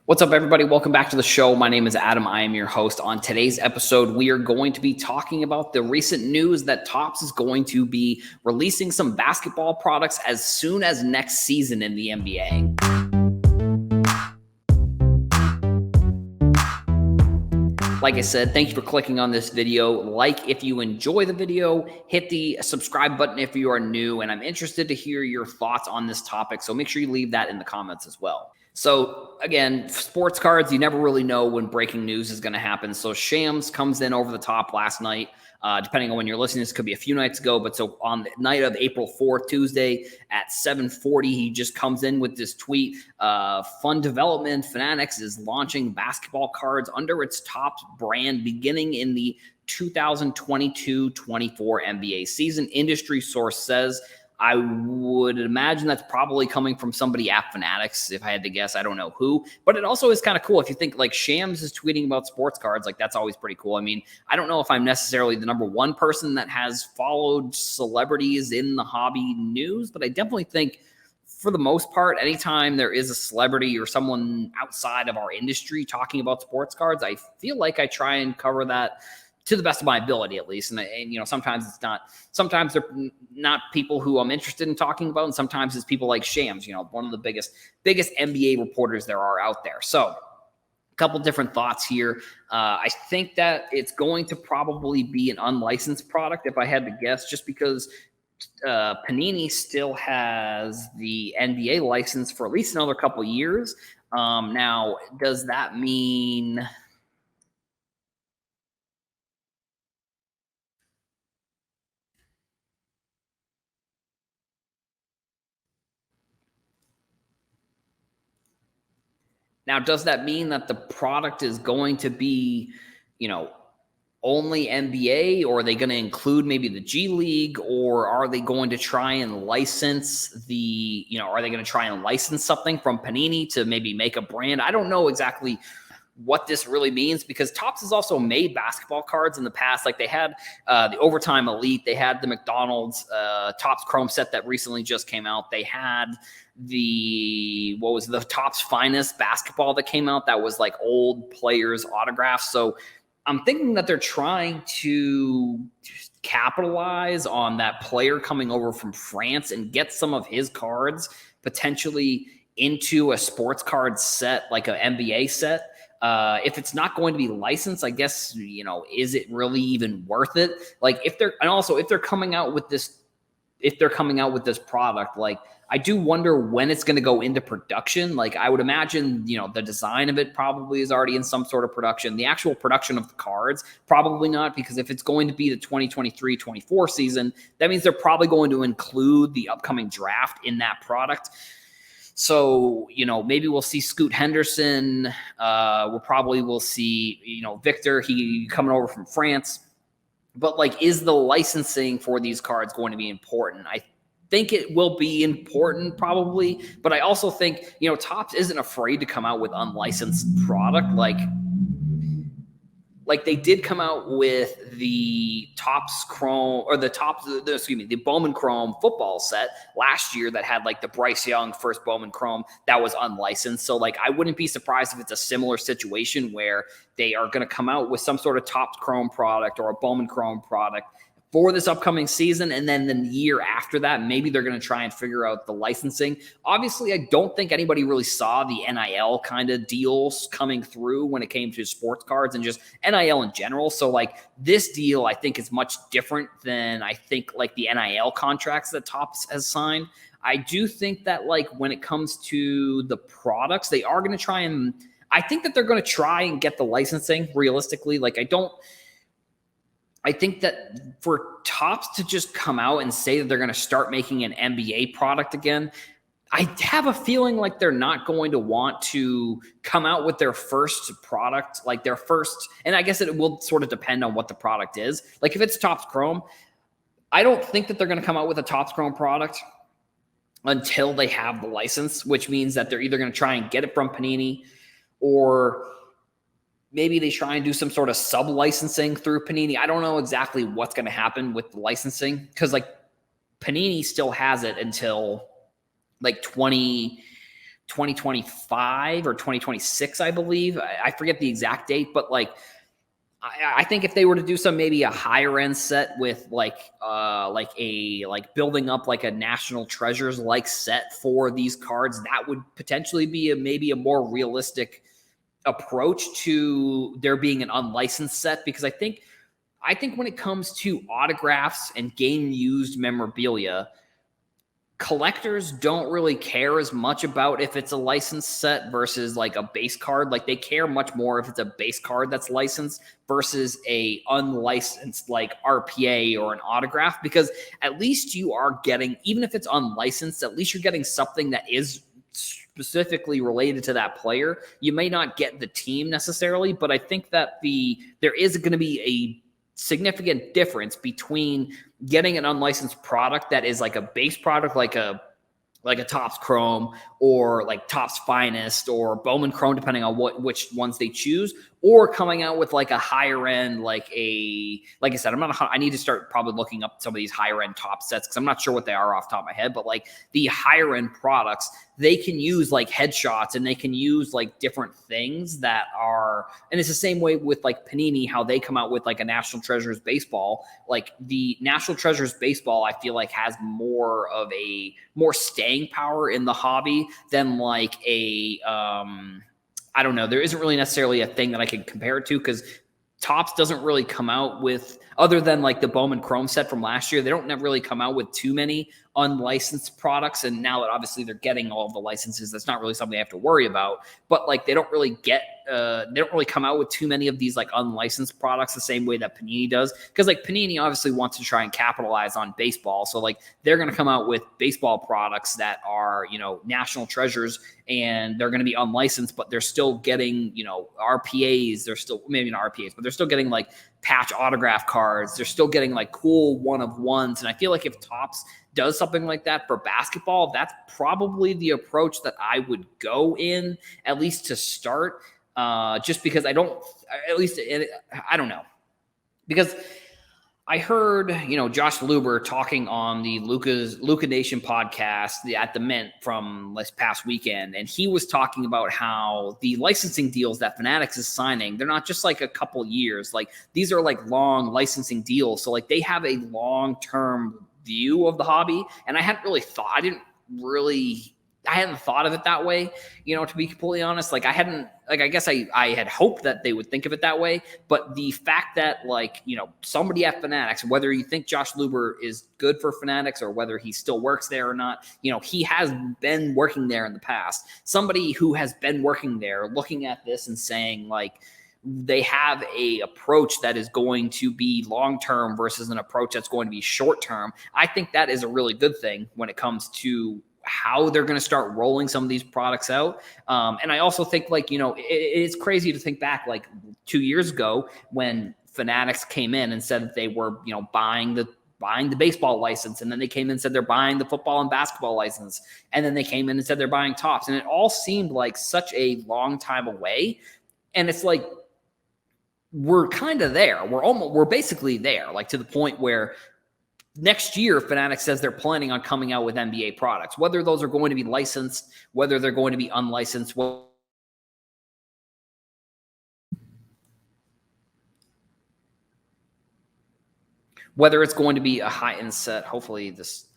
What's up, everybody? Welcome back to the show. My name is Adam. I am your host. On today's episode, we are going to be talking about the recent news that Topps is going to be releasing some basketball products as soon as next season in the NBA. Like I said, thank you for clicking on this video. Like if you enjoy the video, hit the subscribe button if you are new, and I'm interested to hear your thoughts on this topic, so make sure you leave that in the comments as well. So again, sports cards, you never really know when breaking news is going to happen. So Shams comes in over the top last night. Depending on when you're listening, this could be a few nights ago, but so on the night of April 4th, Tuesday at 7:40, he just comes in with this tweet. Fun development, Fanatics is launching basketball cards under its Topps brand beginning in the 2022-24 NBA season. Industry source says. I would imagine that's probably coming from somebody at Fanatics, if I had to guess. I don't know who, but it also is kind of cool. If you think like Shams is tweeting about sports cards, like that's always pretty cool. I mean, I don't know if I'm necessarily the number one person that has followed celebrities in the hobby news, but I definitely think for the most part, anytime there is a celebrity or someone outside of our industry talking about sports cards, I feel like I try and cover that to the best of my ability, at least. And you know, sometimes sometimes they're not people who I'm interested in talking about. And sometimes it's people like Shams, you know, one of the biggest NBA reporters there are out there. So a couple different thoughts here. I think that it's going to probably be an unlicensed product, if I had to guess, just because Panini still has the NBA license for at least another couple years. Now, does that mean... Now, does that mean that the product is going to be, you know, only NBA, or are they going to include maybe the G League, or are they going to try and license are they going to try and license something from Panini to maybe make a brand? I don't know exactly what this really means, because Topps has also made basketball cards in the past. Like they had the Overtime Elite, they had the McDonald's Topps Chrome set that recently just came out. They had the Topps Finest basketball that came out that was like old players' autographs. So I'm thinking that they're trying to capitalize on that player coming over from France and get some of his cards potentially into a sports card set, like an NBA set. If it's not going to be licensed, I guess, you know, is it really even worth it? Like if they're coming out with this product, like I do wonder when it's going to go into production. Like I would imagine, you know, the design of it probably is already in some sort of production. The actual production of the cards, probably not, because if it's going to be the 2023-24 season, that means they're probably going to include the upcoming draft in that product. So, you know, maybe we'll see Scoot Henderson. We'll see, you know, Victor, he coming over from France. But like, is the licensing for these cards going to be important? I think it will be important probably, but I also think, you know, Topps isn't afraid to come out with unlicensed product. Like they did come out with the Topps Chrome, or the Bowman Chrome football set last year that had like the Bryce Young first Bowman Chrome that was unlicensed. So like, I wouldn't be surprised if it's a similar situation where they are going to come out with some sort of Topps Chrome product or a Bowman Chrome product for this upcoming season. And then the year after that, maybe they're going to try and figure out the licensing. Obviously, I don't think anybody really saw the NIL kind of deals coming through when it came to sports cards and just NIL in general. So like this deal, I think is much different than I think like the NIL contracts that Topps has signed. I do think that like when it comes to the products, they are going to try and, I think that they're going to try and get the licensing realistically. Like I think that for Topps to just come out and say that they're going to start making an NBA product again, I have a feeling like they're not going to want to come out with their first product, like their first, and I guess it will sort of depend on what the product is. Like if it's Topps Chrome, I don't think that they're going to come out with a Topps Chrome product until they have the license, which means that they're either going to try and get it from Panini, or maybe they try and do some sort of sub-licensing through Panini. I don't know exactly what's going to happen with the licensing, because like Panini still has it until like 2025 or 2026, I believe. I forget the exact date, but like I think if they were to do some maybe a higher end set with like building up like a national treasures like set for these cards, that would potentially be maybe a more realistic approach to there being an unlicensed set, because I think when it comes to autographs and game used memorabilia, collectors don't really care as much about if it's a licensed set versus like a base card. Like they care much more if it's a base card that's licensed versus a unlicensed like RPA or an autograph, because at least you are getting, even if it's unlicensed, at least you're getting something that is specifically related to that player. You may not get the team necessarily, but I think that there is going to be a significant difference between getting an unlicensed product that is like a base product, like a Topps Chrome or like Topps Finest or Bowman Chrome, depending on which ones they choose, or coming out with like a higher end, like I said, I need to start probably looking up some of these higher end top sets because I'm not sure what they are off the top of my head, but like the higher end products, they can use like headshots and they can use like different things that are, and it's the same way with like Panini, how they come out with like a National Treasures baseball. Like the National Treasures baseball, I feel like has more staying power in the hobby than like I don't know. There isn't really necessarily a thing that I could compare it to because Topps doesn't really come out with, other than like the Bowman Chrome set from last year, they don't really come out with too many unlicensed products. And now that obviously they're getting all of the licenses, that's not really something they have to worry about. But like they don't really come out with too many of these like unlicensed products the same way that Panini does. Because like Panini obviously wants to try and capitalize on baseball. So like they're going to come out with baseball products that are, national treasures, and they're going to be unlicensed, but they're still getting, RPAs. They're still, maybe not RPAs, but they're still getting like patch autograph cards. They're still getting like cool one-of-ones. And I feel like if Topps does something like that for basketball, that's probably the approach that I would go in, at least to start, just because I don't know. Because I heard, Josh Luber talking on the Luca Nation podcast at the Mint from this past weekend, and he was talking about how the licensing deals that Fanatics is signing, they're not just like a couple years. Like these are like long licensing deals. So like they have a long-term view of the hobby. And I hadn't thought of it that way, to be completely honest. Like I guess I had hoped that they would think of it that way. But the fact that like, somebody at Fanatics, whether you think Josh Luber is good for Fanatics or whether he still works there or not, he has been working there in the past. Somebody who has been working there looking at this and saying like, they have a approach that is going to be long-term versus an approach that's going to be short-term. I think that is a really good thing when it comes to how they're going to start rolling some of these products out. And I also think like, it's crazy to think back like 2 years ago when Fanatics came in and said that they were, buying the baseball license. And then they came in and said they're buying the football and basketball license. And then they came in and said they're buying Topps. And it all seemed like such a long time away. And it's like, we're kind of there. We're basically there, like to the point where next year, Fanatics says they're planning on coming out with NBA products, whether those are going to be licensed, whether they're going to be unlicensed, whether it's going to be a high-end set. Hopefully this...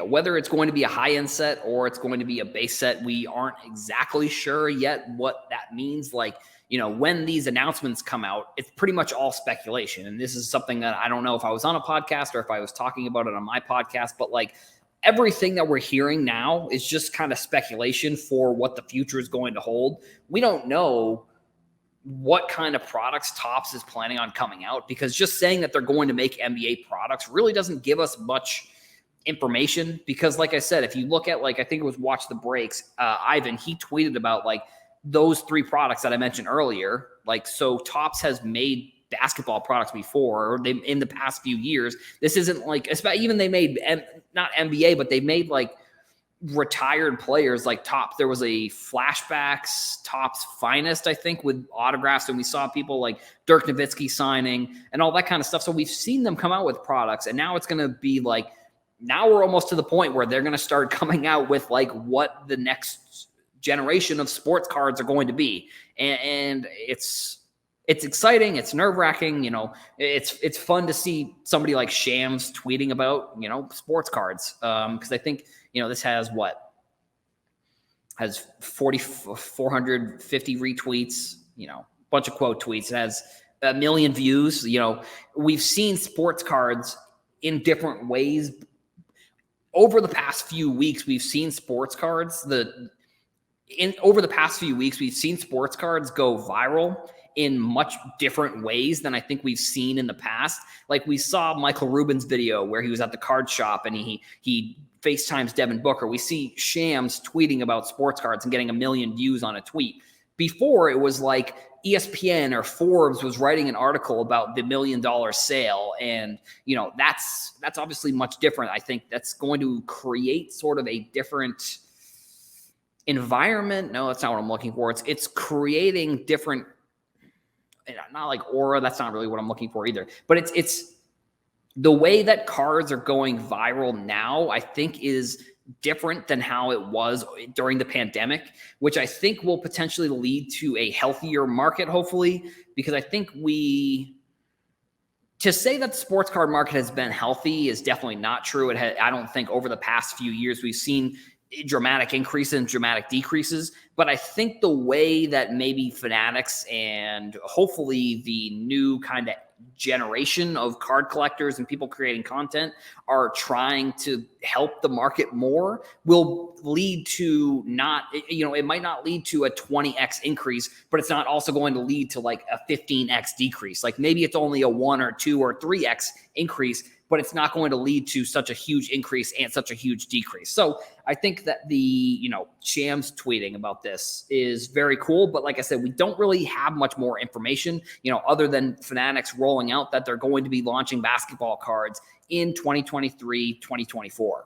whether it's going to be a high-end set or it's going to be a base set, we aren't exactly sure yet what that means. Like, when these announcements come out, it's pretty much all speculation. And this is something that I don't know if I was on a podcast or if I was talking about it on my podcast, but like everything that we're hearing now is just kind of speculation for what the future is going to hold. We don't know what kind of products Topps is planning on coming out, because just saying that they're going to make NBA products really doesn't give us much information. Because like I said, if you look at like, I think it was Watch the Breaks, Ivan, he tweeted about like those three products that I mentioned earlier. Like, so Topps has made basketball products before, or they in the past few years. This isn't like, even they made not NBA, but they made like retired players like there was a Flashbacks Topps Finest, I think, with autographs, and we saw people like Dirk Nowitzki signing and all that kind of stuff. So we've seen them come out with products, and now it's going to be like, now we're almost to the point where they're going to start coming out with like what the next generation of sports cards are going to be. And it's exciting. It's nerve-wracking. You know, it's fun to see somebody like Shams tweeting about, you know, sports cards. Because I think, you know, this has 450 retweets, you know, bunch of quote tweets. It has 1 million views. You know, we've seen sports cards in different ways. Over the past few weeks, we've seen sports cards. Over the past few weeks, we've seen sports cards go viral in much different ways than I think we've seen in the past. Like we saw Michael Rubin's video where he was at the card shop and he FaceTimes Devin Booker. We see Shams tweeting about sports cards and getting 1 million views on a tweet. Before, it was like ESPN or Forbes was writing an article about the $1 million sale. And, you know, that's obviously much different. I think that's going to create sort of a different environment. No, that's not what I'm looking for. It's creating different, not like aura. That's not really what I'm looking for either. But it's the way that cards are going viral now, I think, is different than how it was during the pandemic, which I think will potentially lead to a healthier market, hopefully, because I think to say that the sports card market has been healthy is definitely not true. I don't think over the past few years we've seen dramatic increases and dramatic decreases, but I think the way that maybe Fanatics and hopefully the new kind of generation of card collectors and people creating content are trying to help the market more will lead to not, you know, it might not lead to a 20x increase, but it's not also going to lead to like a 15x decrease. Like maybe it's only a 1 or 2 or 3x increase, but it's not going to lead to such a huge increase and such a huge decrease. So I think that Shams tweeting about this is very cool. But like I said, we don't really have much more information, you know, other than Fanatics rolling out that they're going to be launching basketball cards in 2023, 2024.